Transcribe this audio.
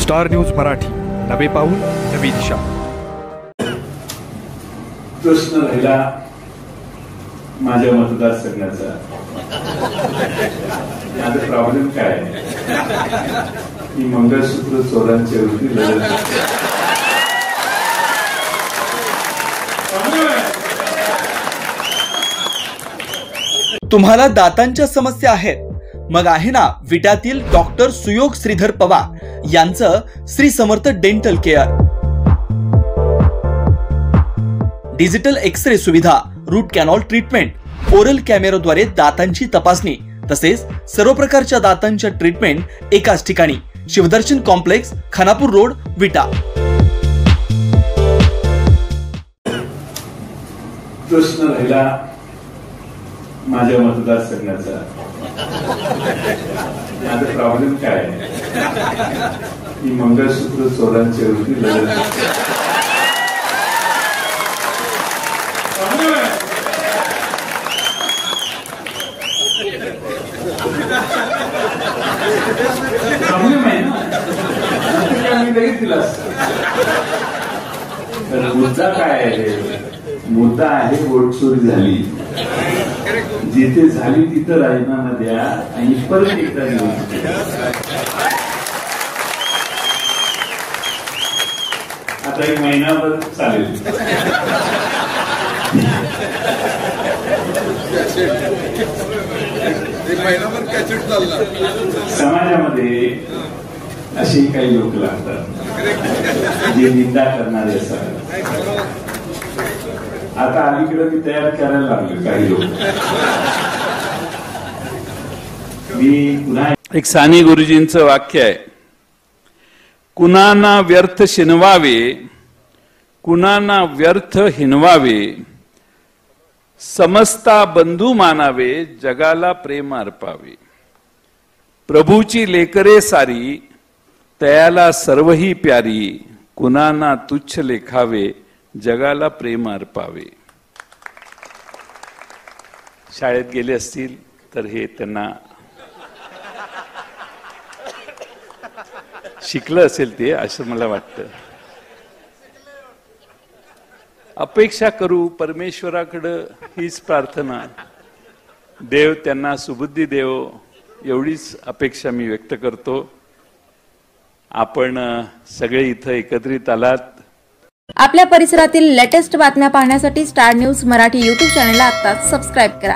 Star news Marathi, नवे पाऊल नवी दिशा। प्रश्न राहिला माझ्या मतदारसंघाचा, माझा प्रॉब्लेम काय आहे की मंगळसूत्र चोरांच्या विरुद्ध लढत। तुम्हाला दातांच्या समस्या आहेत, मग आहे ना विट्यातील डॉक्टर सुयोग श्रीधर पवार यांचं Shri Samarth dental care. Digital x ray सुविधा, रूट कॅनॉल ट्रीटमेंट, ओरल कॅमेराद्वारे दातांची तपासणी तसेच सर्व प्रकारच्या दातांच्या ट्रीटमेंट एकाच ठिकाणी। शिवदर्शन कॉम्प्लेक्स, खानापूर रोड, विटा। प्रश्न राहिला माझ्या मतदारसंघाचा, माझा प्रॉब्लेम काय आहे की मंगळसूत्र चोरांच्या विरुद्ध लढत। प्रॉब्लेम आहे ना, मी लगेच दिला तर मुद्दा काय आहे? मुद्दा आहे वोट चोरी झाली, जिथे झाली तिथं राजीनामा द्या आणि परत एकदा निवडणूक। आता एक महिनाभर चालेल, समाजामध्ये असे काही लोक लागतात जे निंदा करणारे असतात। आता अलीकडे मी तयार करायला लागलो काही लोक। मी पुन्हा एक साने गुरुजींचं वाक्य आहे, कुणाना व्यर्थ शिनवावे, कुणाना व्यर्थ हिनवावे, समस्ता बंधू मानावे, जगाला प्रेम अर्पावे। प्रभूची लेकरे सारी, तयाला सर्वही प्यारी, कुणाना तुच्छ लेखावे, जगाला प्रेम अर्पावे। शाळेत गेले असतील तर हे त्यांना शिकलं असेल ते, असं मला वाटतं। अपेक्षा करू परमेश्वराकडं हीच प्रार्थना, देव त्यांना सुबुद्धी देव, एवढीच अपेक्षा मी व्यक्त करतो। आपण सगळे इथं एकत्रित आलात। आपल्या परिसरातील लेटेस्ट बातम्या पाहण्यासाठी स्टार न्यूज मराठी YouTube चॅनलला आत्ताच सबस्क्राइब करा।